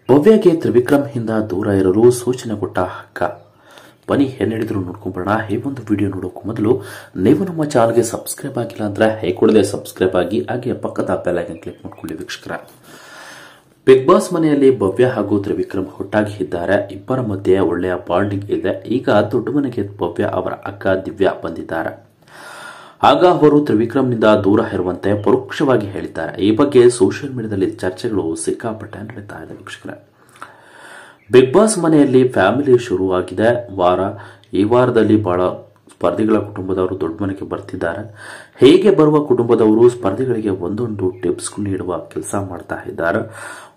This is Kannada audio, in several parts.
ಭವ್ಯಗೆ ತ್ರಿವಿಕ್ರಮ್ ಹಿಂದ ದೂರ ಇರಲು ಸೂಚನೆ ಕೊಟ್ಟ ಅಕ್ಕ. ಬನ್ನಿ ಏನಿಡಿದ್ರು ನೋಡ್ಕೊಂಬರೋಣ. ಈ ಒಂದು ವಿಡಿಯೋ ನೋಡೋಕೆ ಮೊದಲು ನೀವು ನಮ್ಮ ಚಾನಲ್ಗೆ ಸಬ್ಸ್ಕ್ರೈಬ್ ಆಗಿಲ್ಲ ಅಂದ್ರೆ ಹೇಗೆ ಸಬ್ಸ್ಕ್ರೈಬ್ ಆಗಿ ಹಾಗೆ ಪಕ್ಕದ ಬೆಲ್ ಐಕಾನ್ ಕ್ಲಿಕ್ ಮಾಡ್ಕೊಳ್ಳಿ ವೀಕ್ಷಕರ. ಬಿಗ್ ಬಾಸ್ ಮನೆಯಲ್ಲಿ ಭವ್ಯ ಹಾಗೂ ತ್ರಿವಿಕ್ರಮ್ ಒಟ್ಟಾಗಿ ಇದ್ದಾರೆ. ಇಬ್ಬರ ಮಧ್ಯೆ ಒಳ್ಳೆಯ ಬಾಂಡಿಂಗ್ ಇದೆ. ಈಗ ದೊಡ್ಡ ಮನೆಗೆ ಭವ್ಯ ಅವರ ಅಕ್ಕ ದಿವ್ಯಾ ಬಂದಿದ್ದಾರೆ. ಆಗ ಅವರು ತ್ರಿವಿಕ್ರಮ್ನಿಂದ ದೂರ ಇರುವಂತೆ ಪರೋಕ್ಷವಾಗಿ ಹೇಳಿದ್ದಾರೆ. ಈ ಬಗ್ಗೆ ಸೋಷಿಯಲ್ ಮೀಡಿಯಾದಲ್ಲಿ ಚರ್ಚೆಗಳು ಸಿಕ್ಕಾಪಟ್ಟೆ ನಡೀತಾ ಇದೆ ವೀಕ್ಷಕರೇ. ಬಿಗ್ ಬಾಸ್ ಮನೆಯಲ್ಲಿ ಫ್ಯಾಮಿಲಿ ಶುರುವಾಗಿದೆ. ಈ ವಾರದಲ್ಲಿ ಬಹಳ ಸ್ಪರ್ಧಿಗಳ ಕುಟುಂಬದವರು ದೊಡ್ಡ ಮನೆಗೆ ಬರ್ತಿದ್ದಾರೆ. ಹೇಗೆ ಬರುವ ಕುಟುಂಬದವರು ಸ್ಪರ್ಧಿಗಳಿಗೆ ಒಂದೊಂದು ಟಿಪ್ಸ್ ನೀಡುವ ಕೆಲಸ ಮಾಡ್ತಾ ಇದ್ದಾರೆ.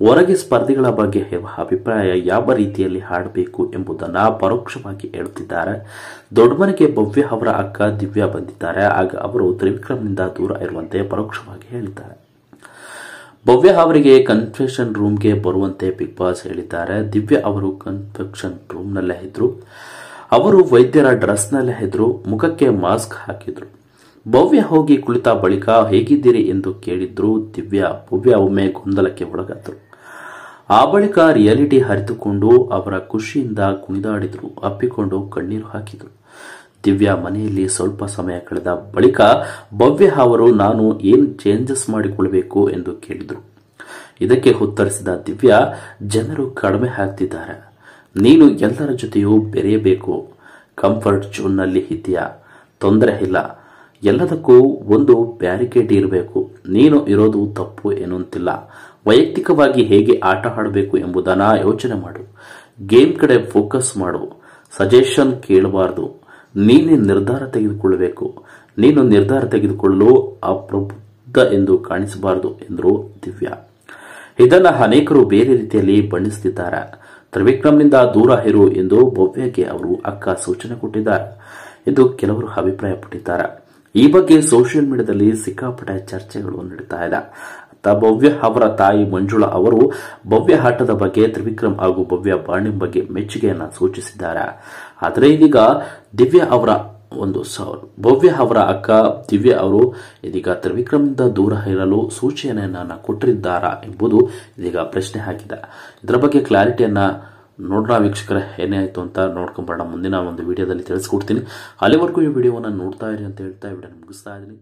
ಹೊರಗೆ ಸ್ಪರ್ಧಿಗಳ ಬಗ್ಗೆ ಅಭಿಪ್ರಾಯ ಯಾವ ರೀತಿಯಲ್ಲಿ ಆಡಬೇಕು ಎಂಬುದನ್ನು ಪರೋಕ್ಷವಾಗಿ ಹೇಳುತ್ತಿದ್ದಾರೆ. ದೊಡ್ಡ ಮನೆಗೆ ಭವ್ಯ ಅವರ ಅಕ್ಕ ದಿವ್ಯಾ ಬಂದಿದ್ದಾರೆ. ಆಗ ಅವರು ತ್ರಿವಿಕ್ರಮ್ನಿಂದ ದೂರ ಇರುವಂತೆ ಪರೋಕ್ಷವಾಗಿ ಹೇಳಿದ್ದಾರೆ. ಭವ್ಯ ಅವರಿಗೆ ಕನ್ಫೆಷನ್ ರೂಮ್ಗೆ ಬರುವಂತೆ ಬಿಗ್ ಬಾಸ್ ಹೇಳಿದ್ದಾರೆ. ದಿವ್ಯಾ ಅವರು ಕನ್ಫೆಷನ್ ರೂಮ್ನಲ್ಲೇ ಇದ್ರು. ಅವರು ವೈದ್ಯರ ಡ್ರೆಸ್ನಲ್ಲೇ ಇದ್ರು. ಮುಖಕ್ಕೆ ಮಾಸ್ಕ್ ಹಾಕಿದ್ರು. ಭವ್ಯ ಹೋಗಿ ಕುಳಿತ ಬಳಿಕ ಹೇಗಿದ್ದೀರಿ ಎಂದು ಕೇಳಿದ್ರು ಭವ್ಯ ಒಮ್ಮೆ ಗೊಂದಲಕ್ಕೆ ಒಳಗಾದ್ರು. ಆ ಬಳಿಕ ರಿಯಾಲಿಟಿ ಅರಿತುಕೊಂಡು ಅವರ ಖುಷಿಯಿಂದ ಕುಣಿದಾಡಿದ್ರು. ಅಪ್ಪಿಕೊಂಡು ಕಣ್ಣೀರು ಹಾಕಿದ್ರು. ದಿವ್ಯಾ ಮನೆಯಲ್ಲಿ ಸ್ವಲ್ಪ ಸಮಯ ಕಳೆದ ಬಳಿಕ ಭವ್ಯ ಅವರು ನಾನು ಏನು ಚೇಂಜಸ್ ಮಾಡಿಕೊಳ್ಳಬೇಕು ಎಂದು ಕೇಳಿದ್ರು. ಇದಕ್ಕೆ ಉತ್ತರಿಸಿದ ದಿವ್ಯಾ, ಜನರು ಕಡಿಮೆ ಆಗ್ತಿದ್ದಾರೆ. ನೀನು ಎಲ್ಲರ ಜೊತೆಯೂ ಬೆರೆಯಬೇಕು. ಕಂಫರ್ಟ್ ಝೋನ್ನಲ್ಲಿ ಇದೆಯಾ? ತೊಂದರೆ ಇಲ್ಲ. ಎಲ್ಲದಕ್ಕೂ ಒಂದು ಬ್ಯಾರಿಕೇಡ್ ಇರಬೇಕು. ನೀನು ಇರೋದು ತಪ್ಪು ಎನ್ನುವಂತಿಲ್ಲ. ವೈಯಕ್ತಿಕವಾಗಿ ಹೇಗೆ ಆಟ ಆಡಬೇಕು ಎಂಬುದನ್ನು ಯೋಚನೆ ಮಾಡು. ಗೇಮ್ ಕಡೆ ಫೋಕಸ್ ಮಾಡು. ಸಜೆಷನ್ ಕೇಳಬಾರದು. ನೀನೇ ನಿರ್ಧಾರ ತೆಗೆದುಕೊಳ್ಳಬೇಕು. ನೀನು ನಿರ್ಧಾರ ತೆಗೆದುಕೊಳ್ಳಲು ಅಪ್ರಬುದ್ಧ ಎಂದು ಕಾಣಿಸಬಾರದು ಎಂದರು ದಿವ್ಯಾ. ಇದನ್ನು ಅನೇಕರು ಬೇರೆ ರೀತಿಯಲ್ಲಿ ಬಣ್ಣಿಸುತ್ತಿದ್ದಾರೆ. ತ್ರಿವಿಕ್ರಮ್ನಿಂದ ದೂರ ಇರು ಎಂದು ಭವ್ಯಗೆ ಅವರು ಅಕ್ಕ ಸೂಚನೆ ಕೊಟ್ಟಿದ್ದಾರೆ ಎಂದು ಕೆಲವರು ಅಭಿಪ್ರಾಯಪಟ್ಟಿದ್ದಾರೆ. ಈ ಬಗ್ಗೆ ಸೋಷಿಯಲ್ ಮೀಡಿಯಾದಲ್ಲಿ ಸಿಕ್ಕಾಪಟ್ಟೆ ಚರ್ಚೆಗಳು ನಡೀತಾ ಇದೆ. ಭವ್ಯ ಅವರ ತಾಯಿ ಮಂಜುಳಾ ಅವರು ಭವ್ಯ ಆಟದ ಬಗ್ಗೆ, ತ್ರಿವಿಕ್ರಮ್ ಹಾಗೂ ಭವ್ಯ ಬಾಂಡಿಂಗ್ ಬಗ್ಗೆ ಮೆಚ್ಚುಗೆಯನ್ನ ಸೂಚಿಸಿದ್ದಾರೆ. ಆದರೆ ಇದೀಗ ಭವ್ಯ ಅವರ ಅಕ್ಕ ದಿವ್ಯಾ ಅವರು ಇದೀಗ ತ್ರಿವಿಕ್ರಮ್ನಿಂದ ದೂರ ಇರಲು ಸೂಚನೆಯನ್ನ ಕೊಟ್ಟಿದ್ದಾರಾ ಎಂಬುದು ಇದೀಗ ಪ್ರಶ್ನೆ ಆಗಿದೆ. ಇದರ ಬಗ್ಗೆ ಕ್ಲಾರಿಟಿಯನ್ನ ನೋಡೋಣ ವೀಕ್ಷಕರೇ. ಏನೇ ಆಯ್ತು ಅಂತ ನೋಡ್ಕೊಂಬರೋಣ. ಮುಂದಿನ ಒಂದು ವಿಡಿಯೋದಲ್ಲಿ ತಿಳಿಸ್ಕೊಡ್ತೀನಿ. ಅಲ್ಲಿವರೆಗೂ ಈ ವಿಡಿಯೋವನ್ನು ನೋಡ್ತಾ ಇರಿ ಅಂತ ಹೇಳ್ತಾ ವಿಡಿಯೋ ಮುಗಿಸ್ತಾ ಇದ್ದೀನಿ.